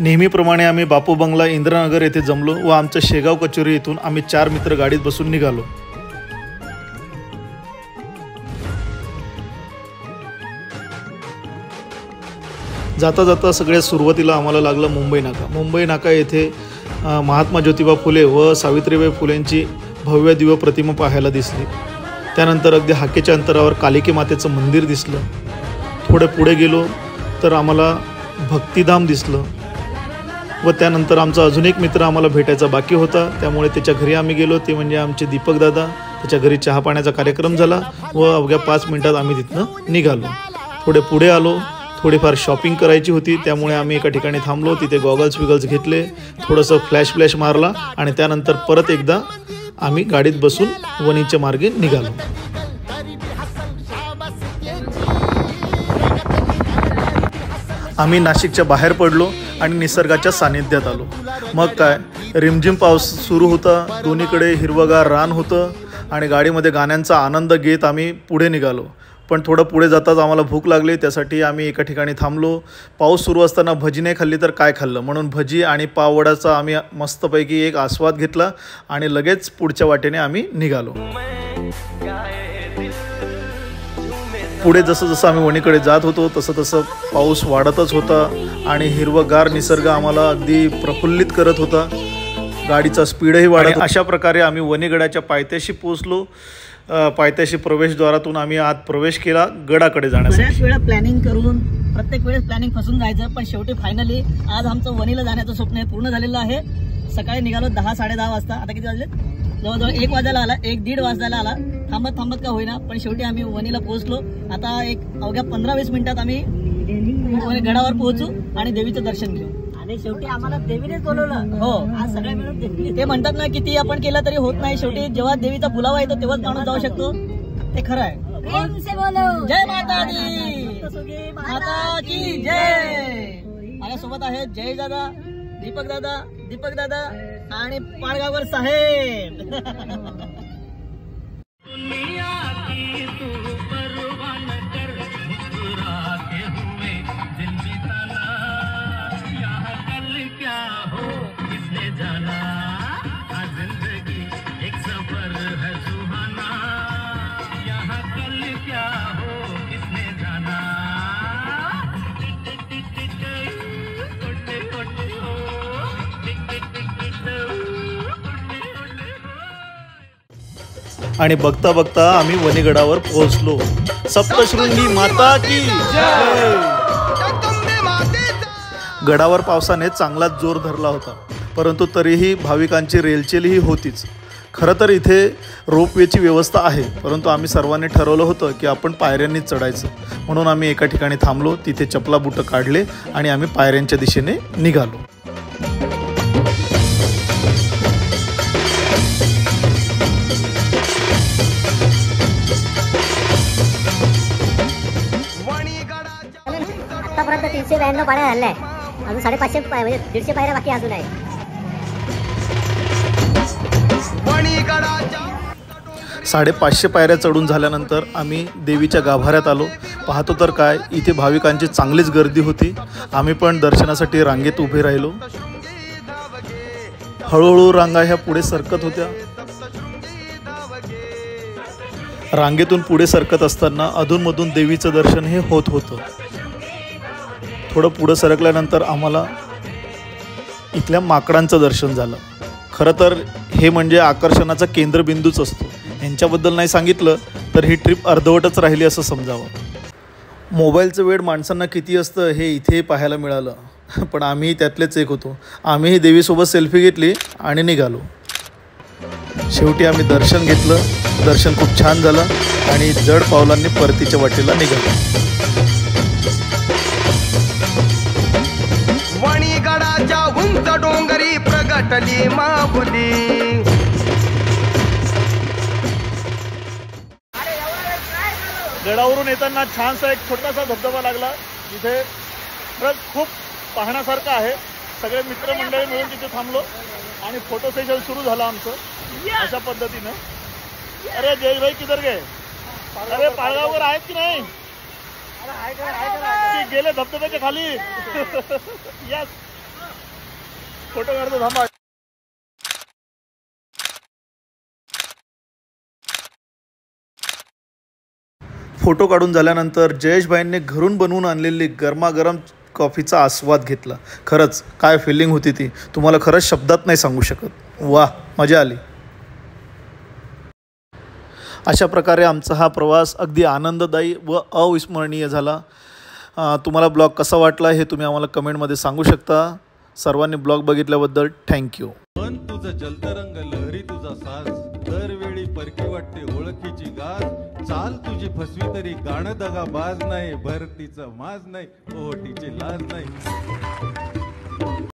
नेहमीप्रमाणे आम्ही बापू बंगला इंद्रनगर येथे जमलो व आमच्या शेगाव कचोरी येथून आम्ही 4 मित्र गाडीत बसून निघालो। जाता जाता सगळ्यात सुरुवातीला आम्हाला लागलं मुंबई नाका। मुंबई नाका येथे महात्मा ज्योतिबा फुले व सावित्रीबाई फुलेंची भव्य दिव्य प्रतिमा पाहायला दिसली। त्यानंतर अगदी हाकेच्या अंतरावर कालिके मातेचं मंदिर दिसलं। थोडे पुढे गेलो तर आम्हाला भक्तिधाम दिसलं व त्यानंतर आमचा अजून एक मित्र आम्हाला भेटायचा बाकी होता, त्यामुळे त्याच्या घरी आम्ही गेलो। ते म्हणजे आमचे दीपक दादा। त्याच्या घरी चहा पाण्याचा कार्यक्रम झाला व अवघ्या 5 मिनिटात आम्ही तिथनं निघालो। थोडे पुढे आलो, थोडीफार शॉपिंग करायची होती, त्यामुळे आम्ही एका ठिकाणी थांबलो। तिथे गॉगल्स घेतले, थोडंसं फ्लॅश मारला आणि त्यानंतर परत एकदा आम्ही गाडीत बसून वणीच्या मार्गे निघालो। आम्ही नाशिकच्या बाहेर पडलो आणि निसर्गाच्या सानिध्यात आलो। मग काय, रिमझिम पाऊस सुरू होता, दोन्हीकडे हिरवगार रान होतं आणि गाडीमध्ये गाण्यांचा आनंद घेत आम्ही पुढे निघालो। पण थोडं पुढे जाताच आम्हाला भूक लागली, त्यासाठी आम्ही एका ठिकाणी थांबलो। पाऊस सुरू असताना भजी नाही खाल्ली तर काय खाल्लं, म्हणून भजी आणि पाववड्याचा आम्ही मस्तपैकी एक आस्वाद घेतला आणि लगेच पुढच्या वाटेने आम्ही निघालो। पुढे जसं आम्ही वणीकडे जात होतो तसं पाऊस वाढतच होता आणि हिरवगार निसर्ग आम्हाला अगदी प्रफुल्लित करत होता। गाडीचा स्पीडही वाढत। अशा प्रकारे आम्ही वणीगडाच्या पायथ्याशी पोहोचलो। पायथ्याशी प्रवेशद्वारातून आम्ही आत प्रवेश केला गडाकडे जाण्यासाठी। बऱ्याच वेळा प्लॅनिंग करून प्रत्येक वेळेस प्लॅनिंग फसून जायचं, पण शेवटी फायनली आज आमचं वणीला जाण्याचं स्वप्न पूर्ण झालेलं आहे। सकाळी निघालो 10-10:30 वाजता, आता किती वाजले, जवळजवळ 1 वाजायला आला, 1-1:30 वाजायला आला। थांबत का होईना पण शेवटी आम्ही वणीला पोहोचलो। आता एक अवघ्या 15-20 मिनिटात आम्ही गडावर पोहोचू आणि देवीचं दर्शन घेऊ। आणि शेवटी आम्हाला देवीनेच बोलवलं। हो, आज सगळे मिळून ते म्हणतात ना, किती आपण केलं तरी होत नाही, शेवटी जेव्हा देवीचा बुलावा येतो तेव्हाच माणूस जाऊ शकतो, ते खरं आहे। जय माता दी, माता की जय। माझ्यासोबत आहेत जय दादा, दीपक दादा आणि पाडगावकर साहेब। आणि बघता आम्ही वणीगडावर पोहोचलो। सप्तशृंगी माता की जय। गडावर पावसाने चांगलाच जोर धरला होता, परंतु तरीही भाविकांची रेलचेलही होतीच। खरं तर इथे रोपवेची व्यवस्था आहे, परंतु आम्ही सर्वांनी ठरवलं होतं की आपण पायऱ्यांनीच चढायचं, म्हणून आम्ही एका ठिकाणी थांबलो। तिथे चपला बुटं काढले आणि आम्ही पायऱ्यांच्या दिशेने निघालो। आतापर्यंत 392 पायऱ्या झाल्या आहे, अजून 550 म्हणजे 150 पायऱ्या बाकी अजून आहे। 550 पायऱ्या चढून झाल्यानंतर आम्ही देवीच्या गाभाऱ्यात आलो। पाहतो तर काय, इथे भाविकांची चांगलीच गर्दी होती। आम्ही पण दर्शनासाठी रांगेत उभे राहिलो। हळूहळू रांगा ह्या पुढे सरकत होत्या। रांगेतून पुढे सरकत असताना अधूनमधून देवीचं दर्शन हे होत होतं। थोडं पुढं सरकल्यानंतर आम्हाला इथल्या माकडांचं दर्शन झालं। खरं तर हे म्हणजे आकर्षणाचा केंद्रबिंदूच असतो। यांच्याबद्दल नाही सांगितलं तर ही ट्रिप अर्धवटच राहिली असं समजावं। मोबाईलचं वेळ माणसांना किती असतं हे इथे पाहायला मिळालं, पण आम्ही त्यातलेच एक होतो। आम्हीही देवीसोबत सेल्फी घेतली आणि निघालो। शेवटी आम्ही दर्शन घेतलं। दर्शन खूप छान झालं आणि जड पावलांनी परतीच्या वाटेला निघालो। वणीगडाच्या उंच डोंगरी प्रगटली माहुली। गडावरून येताना छानसा एक छोटासा धबधबा लागला, जिथे खरंच खूप पाहण्यासारखं आहे। सगळे मित्रमंडळी मिळून तिथे थांबलो आणि फोटो सेशन सुरू झालं आमचं अशा पद्धतीनं। अरे जय भाई किधर गए? अरे पाळगावकर आहेत की नाही? गेले धबधब्याच्या खाली। यस, फोटो काढतो थांबा. फोटो काढून झाल्यानंतर जयेशभाईंनी घरून बनवून आणलेली गरमागरम कॉफीचा आस्वाद घेतला. खरंच काय फिलिंग होती ती तुम्हाला खरंच शब्दात नाही सांगू शकत. वाह, मजा आली. अशा प्रकारे आमचा हा प्रवास अगदी आनंददायी व अविस्मरणीय झाला. तुम्हाला ब्लॉग कसा वाटला हे तुम्ही आम्हाला कमेंटमध्ये सांगू शकता. सर्वांनी ब्लॉग बघितल्याबद्दल थँक्यू. पण तुझं जलतरंग लहरी तुझा साज दरवेळी परकी वाटते ओळखीची गाज चाल तुझी फसवी तरी गाणं दगा बाज नाही भरतीचं माज नाही ओटीची लाज नाही.